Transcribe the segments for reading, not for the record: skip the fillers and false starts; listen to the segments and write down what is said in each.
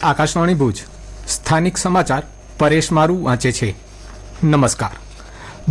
આકાશવાણી ભુજ સ્થાનિક સમાચાર પરેશ મારુ વાંચે છે। નમસ્કાર।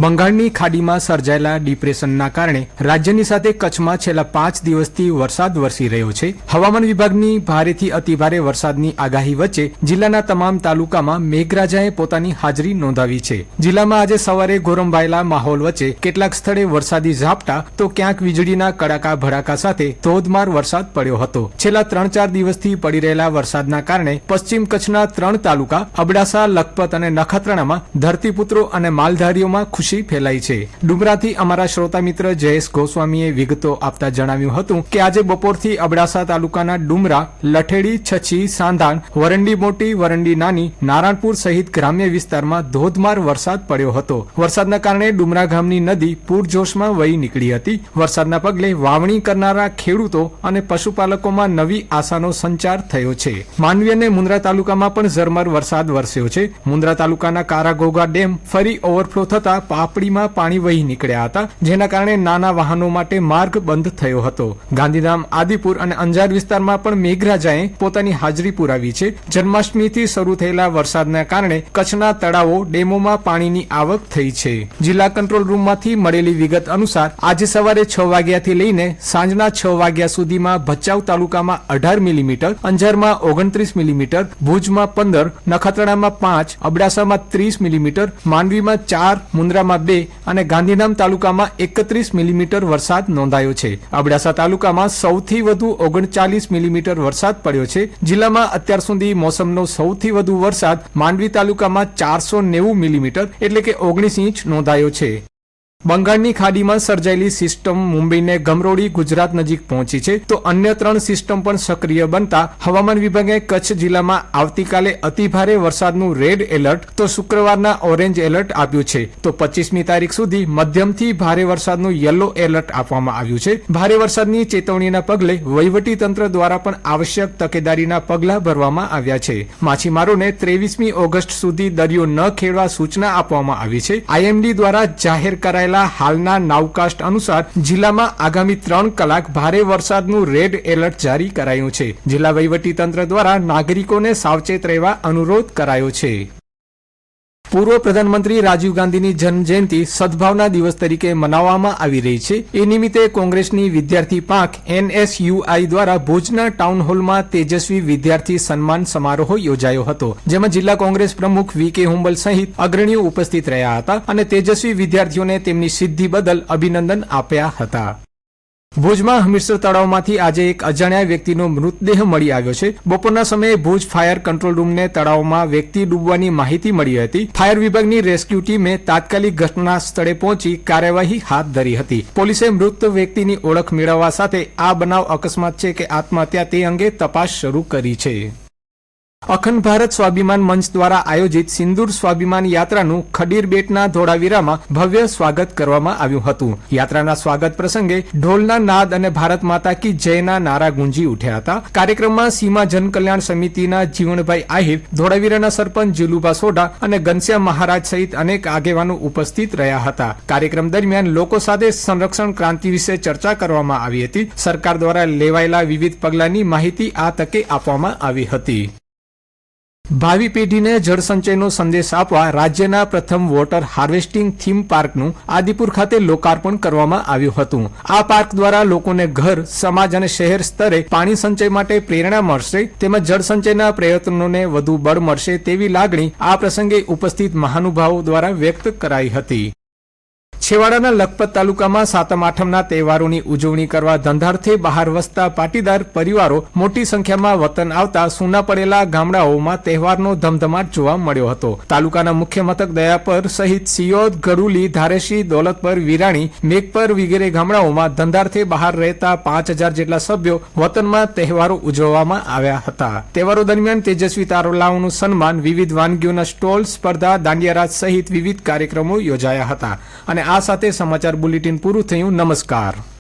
બંગાળની ખાડીમાં સર્જાયેલા ડિપ્રેશનના કારણે રાજ્યની સાથે કચ્છમાં છેલ્લા 5 દિવસથી વરસાદ વરસી રહ્યો છે। હવામાન વિભાગની ભારેથી અતિભારે વરસાદની આગાહી વચ્ચે જિલ્લાના તમામ તાલુકામાં મેઘરાજાએ પોતાની હાજરી નોંધાવી છે। જિલ્લામાં આજે સવારે ગોરંભાયેલા માહોલ વચ્ચે કેટલાક સ્થળે વરસાદી ઝાપટા તો ક્યાંક વીજળીના કડાકા ભડાકા સાથે ધોધમાર વરસાદ પડ્યો હતો। છેલ્લા 3-4 દિવસથી પડી રહેલા વરસાદના કારણે પશ્ચિમ કચ્છના 3 તાલુકા અબડાસા, લખપત અને નખત્રાણામાં ધરતીપુત્રો અને માલધારીઓમાં ખુશી ફેલાઈ છે। ડુમરાથી અમારા શ્રોતા મિત્ર જયેશ ગોસ્વામીએ વિગતો આપતા જણાવ્યું હતું કે આજે બપોરથી અબડાસા તાલુકાના ડુમરા, લઠેડી, છછી, સાંધાણ, વરંડી મોટી, વરંડી નાની, નારાયણપુર સહિત ગ્રામ્ય વિસ્તારમાં ધોધમાર વરસાદ પડ્યો હતો। વરસાદના કારણે ડુમરા ગામની નદી પૂરજોશમાં વહી નીકળી હતી। વરસાદના પગલે વાવણી કરનારા ખેડૂતો અને પશુપાલકોમાં નવી આશાનો સંચાર થયો છે। માંડવી અને મુન્દ્રા તાલુકામાં પણ ઝરમર વરસાદ વરસ્યો છે। મુન્દ્રા તાલુકાના કારાઘોઘા ડેમ ફરી ઓવરફ્લો થતા પાપડીમાં પાણી વહી નીકળ્યા હતા, જેના કારણે નાના વાહનો માટે માર્ગ બંધ થયો હતો। ગાંધીધામ, આદિપુર અને અંજાર વિસ્તારમાં પણ મેઘરાજાએ પોતાની હાજરી પુરાવી છે। જન્માષ્ટમીથી શરૂ થયેલા વરસાદના કારણે કચ્છના તળાવો, ડેમોમાં પાણીની આવક થઈ છે। જિલ્લા કંટ્રોલ રૂમમાંથી મળેલી વિગત અનુસાર આજે સવારે 6 વાગ્યાથી લઈને સાંજના 6 વાગ્યા સુધીમાં ભચાઉ તાલુકામાં 18 મિલીમીટર, અંજારમાં 29 મિલીમીટર, ભુજમાં 15, નખત્રાણામાં 5, અબડાસામાં 30 મિલીમીટર, માંડવીમાં 4, મુન્દ્રામાં 2 અને ગાંધીધામ તાલુકામાં 31 મિલીમીટર વરસાદ નોંધાયો છે। અબડાસા તાલુકામાં સૌથી વધુ 39 મિલીમીટર વરસાદ પડ્યો છે। જિલ્લામાં અત્યાર સુધી મોસમનો સૌથી વધુ વરસાદ માંડવી તાલુકામાં 490 મિલીમીટર એટલે કે 19 ઇંચ નોંધાયો છે। બંગાળની ખાડીમાં સર્જાયેલી સિસ્ટમ મુંબઈને ગમરોડી ગુજરાત નજીક પહોંચી છે, તો અન્ય 3 સિસ્ટમ પણ સક્રિય બનતા હવામાન વિભાગે કચ્છ જિલ્લામાં આવતીકાલે અતિભારે વરસાદનું રેડ એલર્ટ તો શુક્રવારના ઓરેન્જ એલર્ટ આપ્યું છે, તો 25મી તારીખ સુધી મધ્યમથી ભારે વરસાદનું યલો એલર્ટ આપવામાં આવ્યું છે। ભારે વરસાદની ચેતવણીના પગલે વહીવટી તંત્ર દ્વારા પણ આવશ્યક તકેદારીના પગલાં ભરવામાં આવ્યા છે। માછીમારોને 23મી ઓગસ્ટ સુધી દરિયો ન ખેડવા સૂચના આપવામાં આવી છે। આઈએમડી દ્વારા જાહેર કરાયેલા હાલના નાવકાસ્ટ અનુસાર જિલ્લામાં આગામી 3 કલાક ભારે વરસાદનું રેડ એલર્ટ જારી કરાયું છે। જિલ્લા વહીવટી તંત્ર દ્વારા નાગરિકોને સાવચેત રહેવા અનુરોધ કરાયો છે। પૂર્વ પ્રધાનમંત્રી રાજીવ ગાંધીની જન્મજયંતિ સદભાવના દિવસ તરીકે મનાવવામાં આવી રહી છે। એ નિમિત્તે કોંગ્રેસની વિદ્યાર્થી પાંખ NSUI દ્વારા ભુજના ટાઉન હોલમાં તેજસ્વી વિદ્યાર્થી સન્માન સમારોહ યોજાયો હતો, જેમાં જિલ્લા કોંગ્રેસ પ્રમુખ VK હુંબલ સહિત અગ્રણીઓ ઉપસ્થિત રહ્યા હતા અને તેજસ્વી વિદ્યાર્થીઓને તેમની સિદ્ધિ બદલ અભિનંદન આપ્યા હતા। ભુજમાં હમીરસર તળાવમાંથી આજે એક અજાણ્યા વ્યક્તિનો મૃતદેહ મળી આવ્યો છે। બપોરના સમયે ભુજ ફાયર કંટ્રોલ રૂમને તળાવમાં વ્યક્તિ ડૂબવાની માહિતી મળી હતી। ફાયર વિભાગની રેસ્ક્યુ ટીમે તાત્કાલિક ઘટના સ્થળે પહોંચી કાર્યવાહી હાથ ધરી હતી। પોલીસે મૃત વ્યક્તિની ઓળખ મેળવવા સાથે આ બનાવ અકસ્માત છે કે આત્મહત્યા તે અંગે તપાસ શરૂ કરી છે। અખંડ ભારત સ્વાભિમાન મંચ દ્વારા આયોજિત સિંદૂર સ્વાભિમાન યાત્રાનું ખડીર બેટના ધોળાવીરામાં ભવ્ય સ્વાગત કરવામાં આવ્યું હતું। યાત્રાના સ્વાગત પ્રસંગે ઢોલના નાદ અને ભારત માતા કી જયના નારા ગુંજી ઉઠ્યા હતા। કાર્યક્રમમાં સીમા જનકલ્યાણ સમિતિના જીવણભાઈ આહિર, ધોળાવીરાના સરપંચ જીલુભા સોઢા અને ઘનશ્યામ મહારાજ સહિત અનેક આગેવાનો ઉપસ્થિત રહ્યા હતા। કાર્યક્રમ દરમિયાન લોકો સાથે સંરક્ષણ ક્રાંતિ વિશે ચર્ચા કરવામાં આવી હતી। સરકાર દ્વારા લેવાયેલા વિવિધ પગલાંની માહિતી આ તકે આપવામાં આવી હતી। ભાવિ પેઢીને જળસંચયનો સંદેશ આપવા રાજ્યના પ્રથમ વોટર હાર્વેસ્ટિંગ થીમ પાર્કનું આદિપુર ખાતે લોકાર્પણ કરવામાં આવ્યું હતું। આ પાર્ક દ્વારા લોકોને ઘર, સમાજ અને શહેર સ્તરે પાણી સંચય માટે પ્રેરણા મળશે, તેમજ જળસંચયના પ્રયત્નોને વધુ બળ મળશે તેવી લાગણી આ પ્રસંગે ઉપસ્થિત મહાનુભાવો દ્વારા વ્યક્ત કરાઈ હતી। છેવાડાના લખપત તાલુકામાં સાતમ આઠમના તહેવારોની ઉજવણી કરવા ધંધાર્થે બહાર વસતા પાટીદાર પરિવારો મોટી સંખ્યામાં વતન આવતા સૂના પડેલા ગામડાઓમાં તહેવારનો ધમધમાટ જોવા મળ્યો હતો। તાલુકાના મુખ્ય મથક દયાપર સહિત સિયોદ, ગરુલી, ધારેશી, દોલતપર, વિરાણી, મેઘપર વગેરે ગામડાઓમાં ધંધાર્થે બહાર રહેતા 5000 જેટલા સભ્યો વતનમાં તહેવારો ઉજવવામાં આવ્યા હતા। તહેવારો દરમિયાન તેજસ્વી તારલાઓનું સન્માન, વિવિધ વાનગીઓના સ્ટોલ, સ્પર્ધા, દાંડિયારાજ સહિત વિવિધ કાર્યક્રમો યોજાયા હતા। અને આ સાથે સમાચાર બુલેટિન પૂરું થયું। નમસ્કાર।